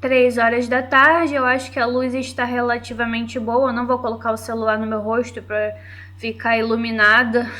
3 horas da tarde, eu acho que a luz está relativamente boa. Eu não vou colocar o celular no meu rosto para ficar iluminada.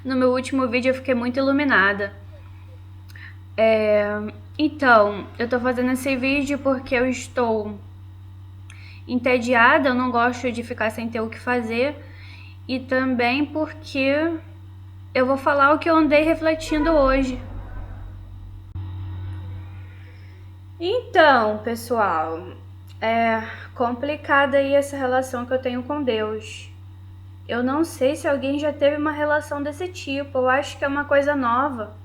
No meu último vídeo eu fiquei muito iluminada. Então, eu tô fazendo esse vídeo porque eu estou entediada, eu não gosto de ficar sem ter o que fazer. E também porque eu vou falar o que eu andei refletindo hoje. Então, pessoal, é complicada aí essa relação que eu tenho com Deus. Eu não sei se alguém já teve uma relação desse tipo, eu acho que é uma coisa nova.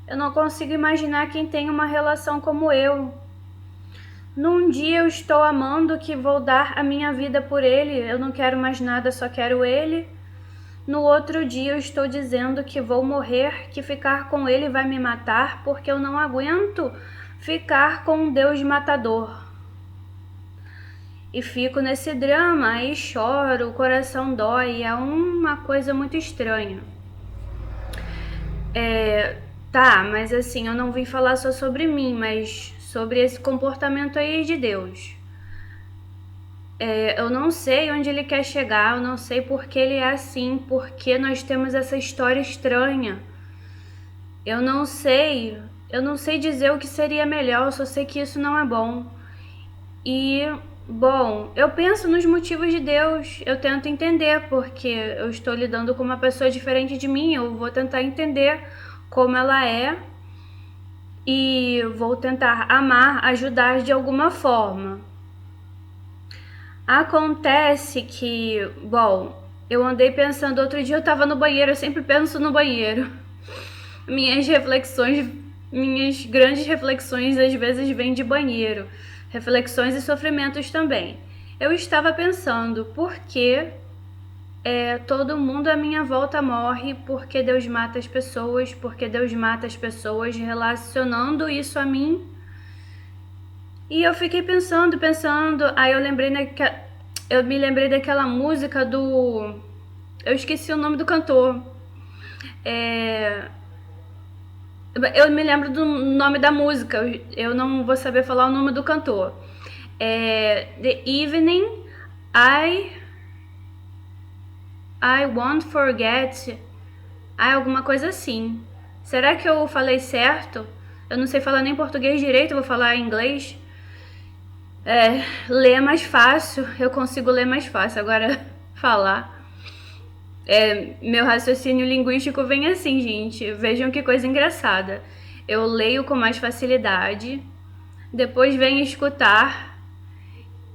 Eu não consigo imaginar quem tem uma relação como eu. Num dia eu estou amando que vou dar a minha vida por ele, eu não quero mais nada, só quero ele. No outro dia eu estou dizendo que vou morrer, que ficar com ele vai me matar, porque eu não aguento ficar com um Deus matador. E fico nesse drama, aí choro, o coração dói, é uma coisa muito estranha. Tá, mas assim, eu não vim falar só sobre mim, mas sobre esse comportamento aí de Deus. Eu não sei onde ele quer chegar, eu não sei por que ele é assim, porque nós temos essa história estranha. Eu não sei, eu não sei dizer o que seria melhor, eu só sei que isso não é bom. E, bom, eu penso nos motivos de Deus, eu tento entender, porque eu estou lidando com uma pessoa diferente de mim, eu vou tentar entender como ela é e vou tentar amar, ajudar de alguma forma. Acontece que, bom, eu andei pensando, outro dia eu tava no banheiro, eu sempre penso no banheiro. Minhas reflexões, minhas grandes reflexões às vezes vêm de banheiro. Reflexões e sofrimentos também. Eu estava pensando, por que todo mundo à minha volta morre, porque Deus mata as pessoas, porque Deus mata as pessoas, relacionando isso a mim. E eu fiquei pensando, aí eu me lembrei daquela música do... Eu esqueci o nome do cantor. Eu me lembro do nome da música, eu não vou saber falar o nome do cantor. The Evening, I, I Won't Forget, alguma coisa assim. Será que eu falei certo? Eu não sei falar nem português direito, eu vou falar inglês. Ler é mais fácil, eu consigo ler mais fácil, agora falar. Meu raciocínio linguístico vem assim, gente. Vejam que coisa engraçada. Eu leio com mais facilidade, depois venho escutar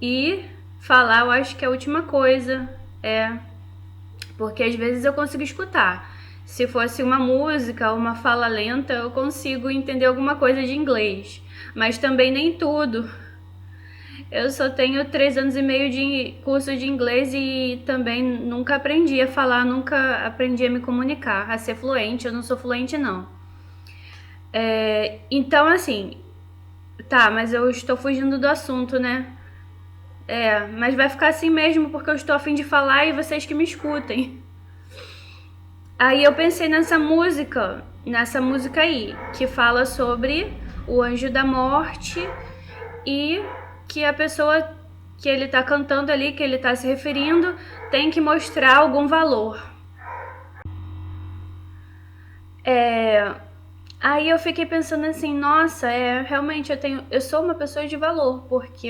e falar, eu acho que é a última coisa. Porque às vezes eu consigo escutar. Se fosse uma música, uma fala lenta, eu consigo entender alguma coisa de inglês. Mas também nem tudo. Eu só tenho 3 anos e meio de curso de inglês e também nunca aprendi a falar, nunca aprendi a me comunicar, a ser fluente. Eu não sou fluente, não. Então, assim, tá, mas eu estou fugindo do assunto, né? Mas vai ficar assim mesmo porque eu estou a fim de falar e vocês que me escutem. Aí eu pensei nessa música aí, que fala sobre o anjo da morte e que a pessoa que ele tá cantando ali, que ele tá se referindo, tem que mostrar algum valor. Aí eu fiquei pensando assim, nossa, realmente eu sou uma pessoa de valor, porque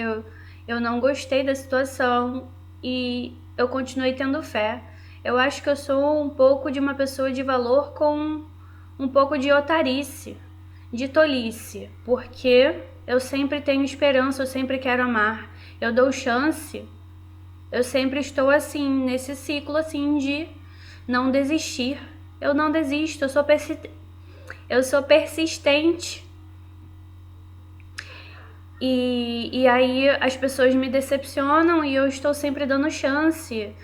eu não gostei da situação e eu continuei tendo fé. Eu acho que eu sou um pouco de uma pessoa de valor com um pouco de otarice, de tolice, porque eu sempre tenho esperança, eu sempre quero amar, eu dou chance, eu sempre estou assim, nesse ciclo assim de não desistir. Eu não desisto, eu sou persistente. E aí as pessoas me decepcionam e eu estou sempre dando chance.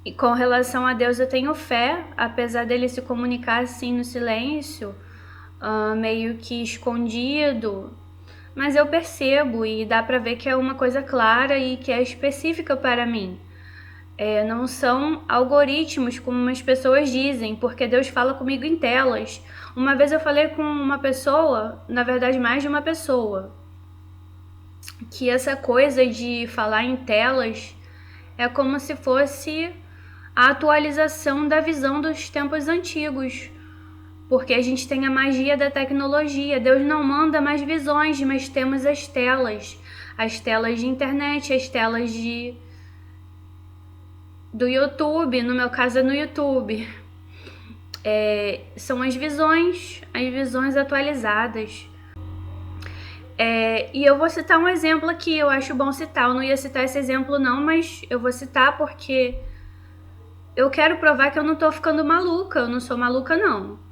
E com relação a Deus eu tenho fé, apesar dele se comunicar assim no silêncio, meio que escondido. Mas eu percebo e dá pra ver que é uma coisa clara e que é específica para mim. Não são algoritmos como as pessoas dizem, porque Deus fala comigo em telas. Uma vez eu falei com uma pessoa, na verdade mais de uma pessoa, que essa coisa de falar em telas é como se fosse a atualização da visão dos tempos antigos, porque a gente tem a magia da tecnologia. Deus não manda mais visões, mas temos as telas de internet, as telas do YouTube, no meu caso é no YouTube. São as visões atualizadas. E eu vou citar um exemplo aqui, eu acho bom citar. Eu não ia citar esse exemplo não, mas eu vou citar porque eu quero provar que eu não tô ficando maluca. Eu não sou maluca, não.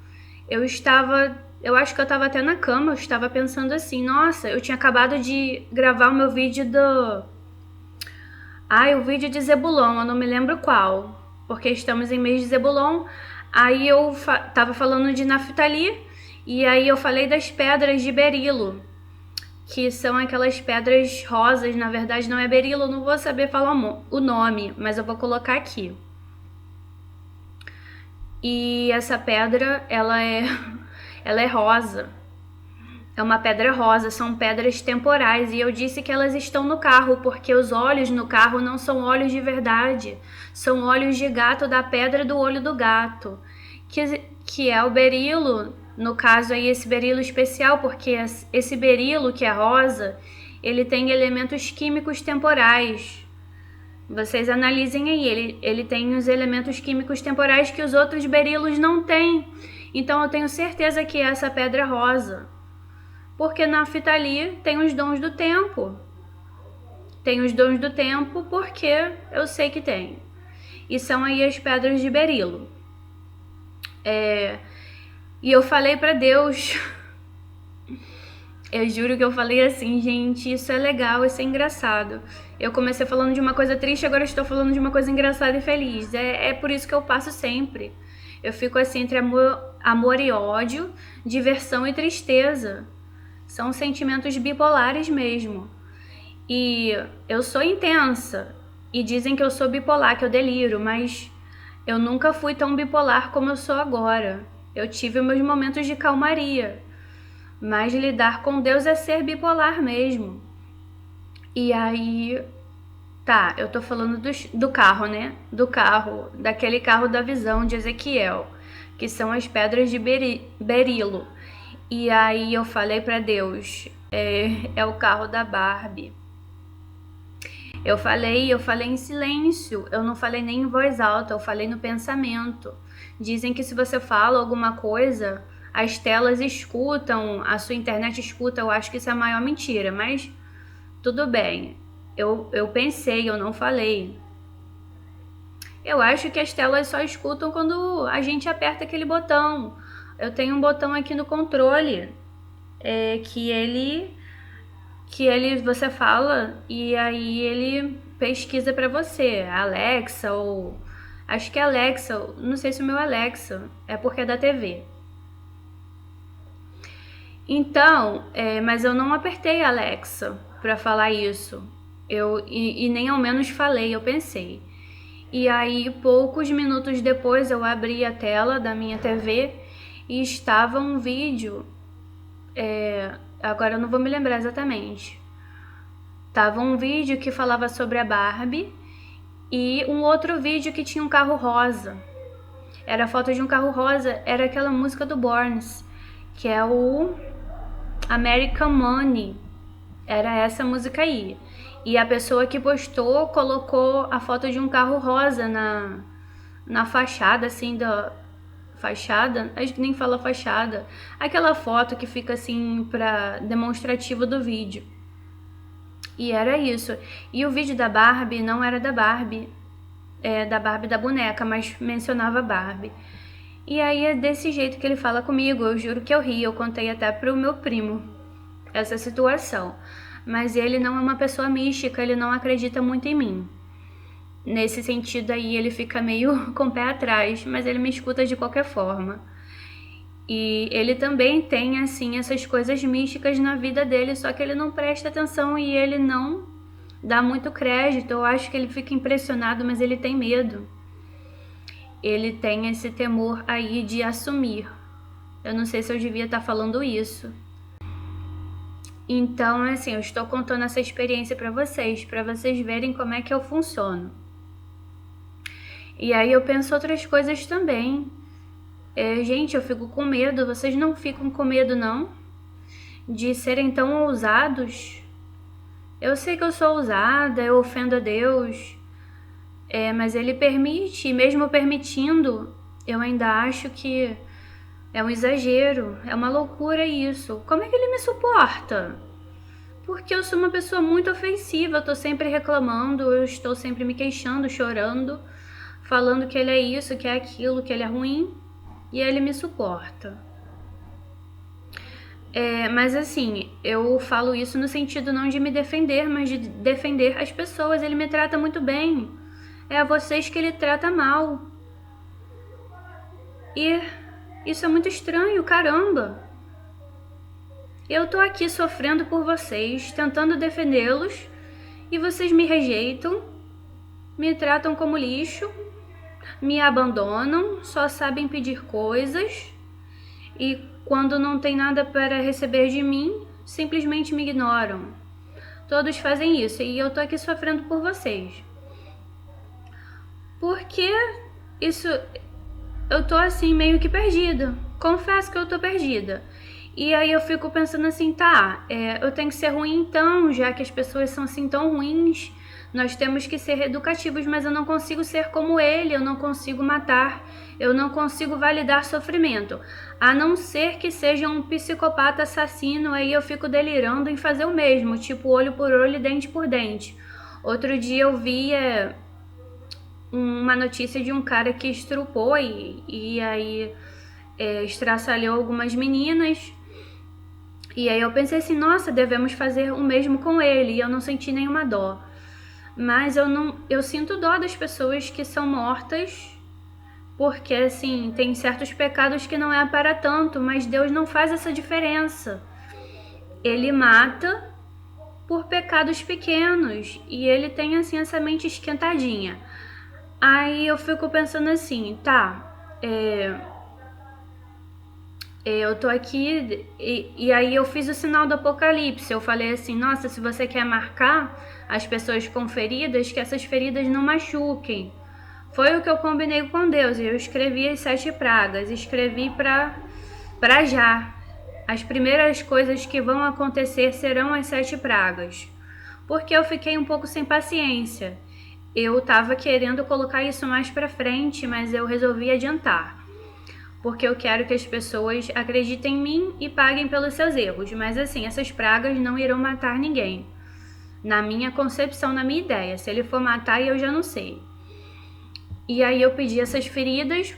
Eu acho que eu tava até na cama, eu estava pensando assim, nossa, eu tinha acabado de gravar o meu vídeo o vídeo de Zebulon, eu não me lembro qual, porque estamos em mês de Zebulon. Aí eu tava falando de Naftali, e aí eu falei das pedras de berilo, que são aquelas pedras rosas, na verdade não é berilo, não vou saber falar o nome, mas eu vou colocar aqui. E essa pedra, ela é rosa. É uma pedra rosa, são pedras temporais. E eu disse que elas estão no carro, porque os olhos no carro não são olhos de verdade. São olhos de gato da pedra do olho do gato. Que é o berilo, no caso aí esse berilo especial, porque esse berilo que é rosa, ele tem elementos químicos temporais. Vocês analisem aí, ele tem os elementos químicos temporais que os outros berilos não têm. Então eu tenho certeza que é essa pedra rosa. Porque Naftali tem os dons do tempo. Tem os dons do tempo porque eu sei que tem. E são aí as pedras de berilo. E eu falei pra Deus... Eu juro que eu falei assim, gente, isso é legal, isso é engraçado. Eu comecei falando de uma coisa triste, agora estou falando de uma coisa engraçada e feliz. É por isso que eu passo sempre. Eu fico assim entre amor e ódio, diversão e tristeza. São sentimentos bipolares mesmo. E eu sou intensa. E dizem que eu sou bipolar, que eu deliro, mas eu nunca fui tão bipolar como eu sou agora. Eu tive meus momentos de calmaria. Mas lidar com Deus é ser bipolar mesmo. E aí, tá, eu tô falando do carro, né? Daquele carro da visão de Ezequiel, que são as pedras de berilo. E aí eu falei pra Deus, é o carro da Barbie. Eu falei em silêncio, eu não falei nem em voz alta, eu falei no pensamento. Dizem que se você fala alguma coisa, as telas escutam, a sua internet escuta, eu acho que isso é a maior mentira, mas tudo bem. Eu pensei, eu não falei. Eu acho que as telas só escutam quando a gente aperta aquele botão. Eu tenho um botão aqui no controle, que ele você fala e aí ele pesquisa pra você, Alexa ou acho que é Alexa, não sei se o meu é Alexa, é porque é da TV. Então, mas eu não apertei Alexa pra falar isso. E nem ao menos falei, eu pensei. E aí, poucos minutos depois, eu abri a tela da minha TV e estava um vídeo. Agora eu não vou me lembrar exatamente. Tava um vídeo que falava sobre a Barbie e um outro vídeo que tinha um carro rosa. Era a foto de um carro rosa, era aquela música do Borns, que é o American Money. Era essa música aí. E a pessoa que postou colocou a foto de um carro rosa na fachada, assim, da fachada, acho que nem fala fachada, aquela foto que fica assim pra demonstrativo do vídeo. E era isso. E o vídeo da Barbie não era da Barbie da boneca, mas mencionava Barbie. E aí é desse jeito que ele fala comigo, eu juro que eu ri, eu contei até pro meu primo essa situação. Mas ele não é uma pessoa mística, ele não acredita muito em mim. Nesse sentido aí ele fica meio com o pé atrás, mas ele me escuta de qualquer forma. E ele também tem, assim, essas coisas místicas na vida dele, só que ele não presta atenção e ele não dá muito crédito. Eu acho que ele fica impressionado, mas ele tem medo. Ele tem esse temor aí de assumir. Eu não sei se eu devia estar falando isso. Então, assim, eu estou contando essa experiência para vocês verem como é que eu funciono. E aí eu penso outras coisas também. Gente, eu fico com medo. Vocês não ficam com medo, não? De serem tão ousados? Eu sei que eu sou ousada, eu ofendo a Deus, mas Ele permite, e mesmo permitindo, eu ainda acho que é um exagero, é uma loucura isso. Como é que Ele me suporta? Porque eu sou uma pessoa muito ofensiva, eu tô sempre reclamando, eu estou sempre me queixando, chorando, falando que Ele é isso, que é aquilo, que Ele é ruim, e Ele me suporta. Mas assim, eu falo isso no sentido não de me defender, mas de defender as pessoas. Ele me trata muito bem. É a vocês que ele trata mal. E isso é muito estranho, caramba. Eu tô aqui sofrendo por vocês, tentando defendê-los, e vocês me rejeitam, me tratam como lixo, me abandonam, só sabem pedir coisas, e quando não tem nada para receber de mim, simplesmente me ignoram. Todos fazem isso e eu tô aqui sofrendo por vocês. Porque isso, eu tô assim meio que perdida. Confesso que eu tô perdida. E aí eu fico pensando assim, tá, eu tenho que ser ruim então, já que as pessoas são assim tão ruins, nós temos que ser educativos, mas eu não consigo ser como ele, eu não consigo matar, eu não consigo validar sofrimento. A não ser que seja um psicopata assassino, aí eu fico delirando em fazer o mesmo, tipo olho por olho e dente por dente. Outro dia eu vi uma notícia de um cara que estrupou e aí estraçalhou algumas meninas. E aí eu pensei assim, nossa, devemos fazer o mesmo com ele, e eu não senti nenhuma dó. Mas eu sinto dó das pessoas que são mortas, porque assim, tem certos pecados que não é para tanto, mas Deus não faz essa diferença. Ele mata por pecados pequenos, e ele tem assim essa mente esquentadinha. Aí eu fico pensando assim, tá, eu tô aqui e aí eu fiz o sinal do apocalipse. Eu falei assim, nossa, se você quer marcar as pessoas com feridas, que essas feridas não machuquem. Foi o que eu combinei com Deus. Eu escrevi as 7 pragas, escrevi pra já. As primeiras coisas que vão acontecer serão as 7 pragas. Porque eu fiquei um pouco sem paciência. Eu tava querendo colocar isso mais pra frente, mas eu resolvi adiantar. Porque eu quero que as pessoas acreditem em mim e paguem pelos seus erros. Mas assim, essas pragas não irão matar ninguém. Na minha concepção, na minha ideia. Se ele for matar, eu já não sei. E aí eu pedi essas feridas.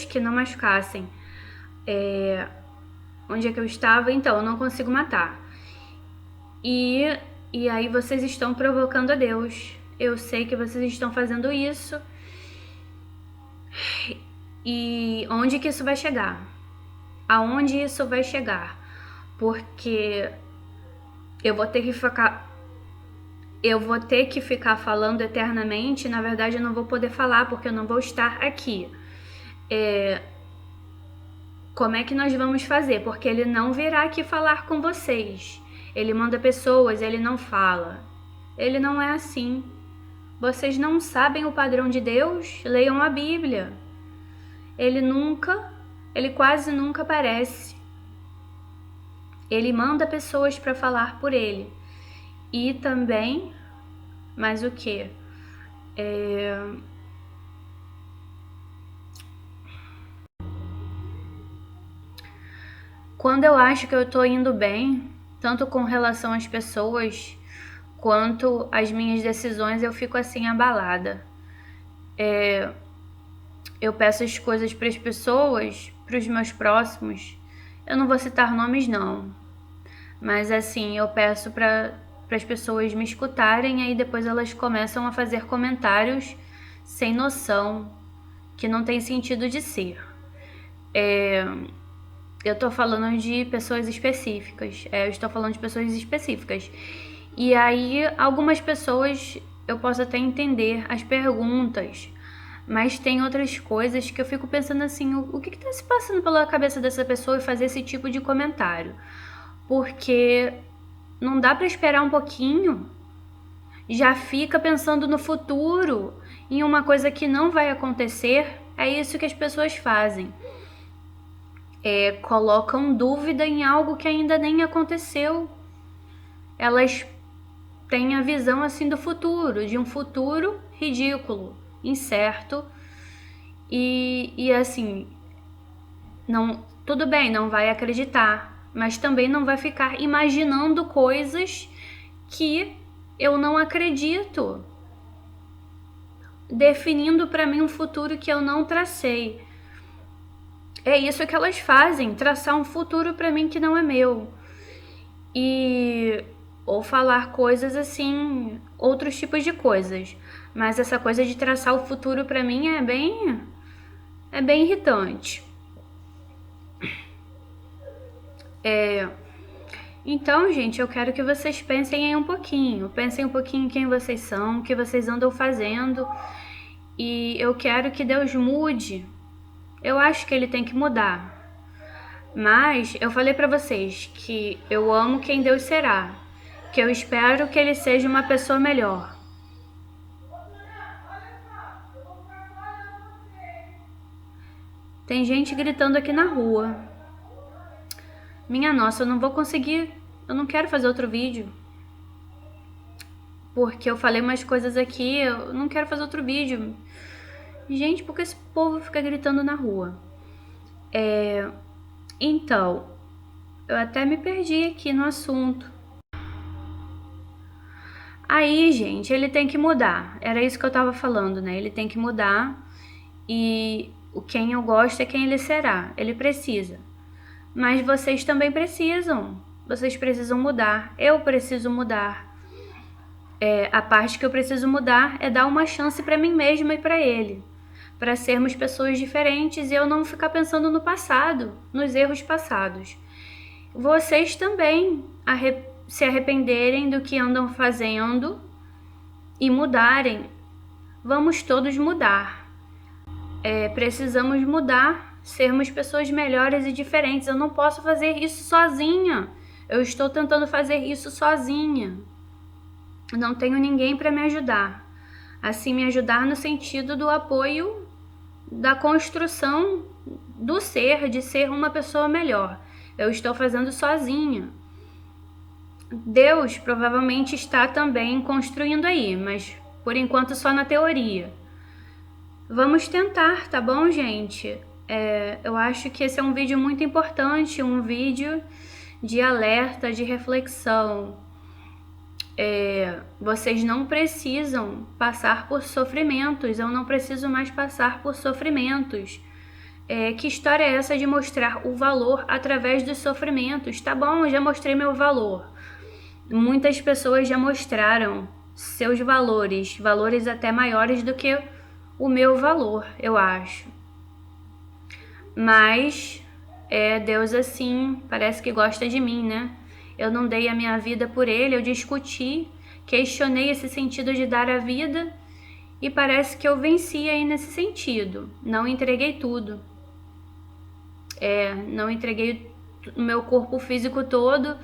Que não machucassem. Onde é que eu estava? Então, eu não consigo matar. E aí vocês estão provocando a Deus. Eu sei que vocês estão fazendo isso. E onde que isso vai chegar? Aonde isso vai chegar? Porque eu vou ter que ficar falando eternamente. Na verdade, eu não vou poder falar porque eu não vou estar aqui. Como é que nós vamos fazer? Porque ele não virá aqui falar com vocês. Ele manda pessoas, ele não fala. Ele não é assim. Vocês não sabem o padrão de Deus? Leiam a Bíblia. Ele quase nunca aparece. Ele manda pessoas para falar por ele. E também, mas o quê? Quando eu acho que eu tô indo bem, tanto com relação às pessoas, quanto às minhas decisões, eu fico assim abalada. Eu peço as coisas para as pessoas, para os meus próximos. Eu não vou citar nomes não, mas assim, eu peço para as pessoas me escutarem, aí depois elas começam a fazer comentários sem noção, que não tem sentido de ser. Eu tô falando de pessoas específicas. Eu estou falando de pessoas específicas. E aí, algumas pessoas eu posso até entender as perguntas, mas tem outras coisas que eu fico pensando assim, o que tá se passando pela cabeça dessa pessoa e fazer esse tipo de comentário? Porque não dá pra esperar um pouquinho? Já fica pensando no futuro, em uma coisa que não vai acontecer? É isso que as pessoas fazem. Colocam dúvida em algo que ainda nem aconteceu. Elas têm a visão assim do futuro, de um futuro ridículo, incerto e assim, não, tudo bem, não vai acreditar, mas também não vai ficar imaginando coisas que eu não acredito, definindo para mim um futuro que eu não tracei. É isso que elas fazem, traçar um futuro para mim que não é meu. Ou falar coisas assim, outros tipos de coisas. Mas essa coisa de traçar o futuro para mim é bem irritante. Então, gente, eu quero que vocês pensem em um pouquinho. Pensem um pouquinho em quem vocês são, o que vocês andam fazendo. E eu quero que Deus mude. Eu acho que Ele tem que mudar. Mas eu falei pra vocês que eu amo quem Deus será. Que eu espero que Ele seja uma pessoa melhor. Tem gente gritando aqui na rua. Minha nossa, eu não vou conseguir. Eu não quero fazer outro vídeo. Porque eu falei umas coisas aqui, eu não quero fazer outro vídeo. Gente, por que esse povo fica gritando na rua? Então, eu até me perdi aqui no assunto. Aí, gente, ele tem que mudar. Era isso que eu tava falando, né? Ele tem que mudar. E quem eu gosto é quem ele será. Ele precisa. Mas vocês também precisam. Vocês precisam mudar. Eu preciso mudar. A parte que eu preciso mudar é dar uma chance pra mim mesma e pra ele. Pra sermos pessoas diferentes e eu não ficar pensando no passado, nos erros passados. Vocês também se arrependerem do que andam fazendo e mudarem. Vamos todos mudar. Precisamos mudar, sermos pessoas melhores e diferentes. Eu não posso fazer isso sozinha. Eu estou tentando fazer isso sozinha. Não tenho ninguém para me ajudar. Assim, me ajudar no sentido do apoio da construção do ser, de ser uma pessoa melhor. Eu estou fazendo sozinha. Deus provavelmente está também construindo aí, mas por enquanto só na teoria. Vamos tentar, tá bom, gente? Eu acho que esse é um vídeo muito importante, um vídeo de alerta, de reflexão. Vocês não precisam passar por sofrimentos, eu não preciso mais passar por sofrimentos. Que história é essa de mostrar o valor através dos sofrimentos? Tá bom, eu já mostrei meu valor. Muitas pessoas já mostraram seus valores, valores até maiores do que o meu valor, eu acho. Mas Deus assim, parece que gosta de mim, né? Eu não dei a minha vida por ele, eu discuti, questionei esse sentido de dar a vida e parece que eu venci aí nesse sentido. Não entreguei tudo. Não entreguei o meu corpo físico todo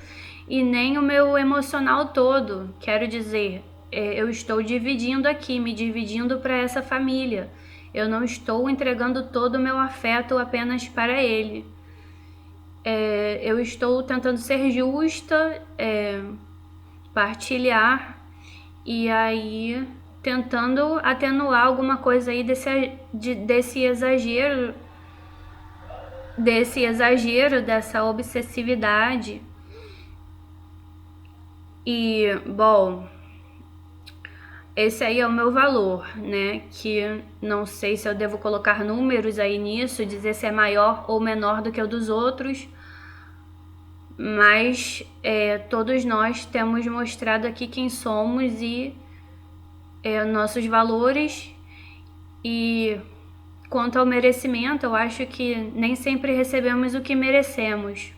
e nem o meu emocional todo. Quero dizer, eu estou dividindo aqui, me dividindo para essa família. Eu não estou entregando todo o meu afeto apenas para ele. Eu estou tentando ser justa, partilhar e aí tentando atenuar alguma coisa aí desse exagero, dessa obsessividade. E, bom, esse aí é o meu valor, né? Que não sei se eu devo colocar números aí nisso, dizer se é maior ou menor do que o dos outros, mas todos nós temos mostrado aqui quem somos e nossos valores, e Quanto ao merecimento, eu acho que nem sempre recebemos o que merecemos.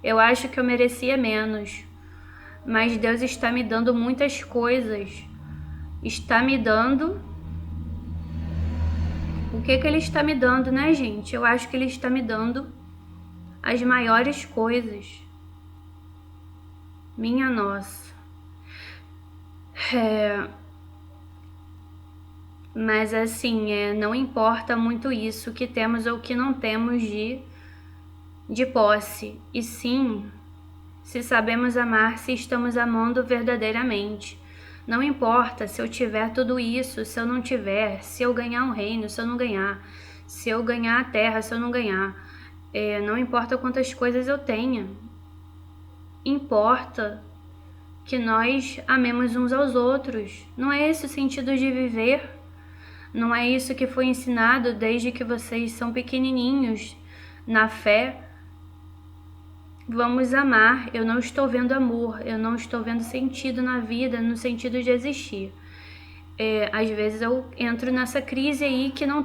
Eu acho que eu merecia menos, mas Deus está me dando muitas coisas. Está me dando. O que Ele está me dando, né, gente? Eu acho que Ele está me dando as maiores coisas. Minha nossa. Mas assim, não importa muito isso, o que temos ou o que não temos de posse. E sim, se sabemos amar, se estamos amando verdadeiramente. Não importa se eu tiver tudo isso, se eu não tiver, se eu ganhar um reino, se eu não ganhar, se eu ganhar a terra, se eu não ganhar. Não importa quantas coisas eu tenha. Importa que nós amemos uns aos outros. Não é esse o sentido de viver? Não é isso que foi ensinado desde que vocês são pequenininhos na fé? Vamos amar. Eu não estou vendo amor, eu não estou vendo sentido na vida, no sentido de existir. Às vezes eu entro nessa crise aí que não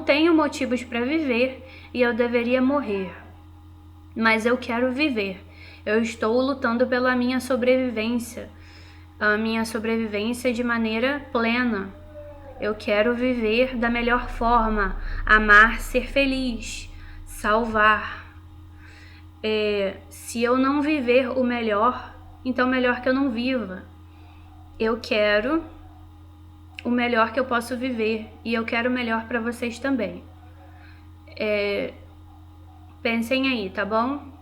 tenho motivos para viver e eu deveria morrer. Mas eu quero viver. Eu estou lutando pela minha sobrevivência, a minha sobrevivência de maneira plena. Eu quero viver da melhor forma, amar, ser feliz, salvar. Se eu não viver o melhor, então melhor que eu não viva. Eu quero o melhor que eu posso viver e eu quero o melhor para vocês também. Pensem aí, tá bom?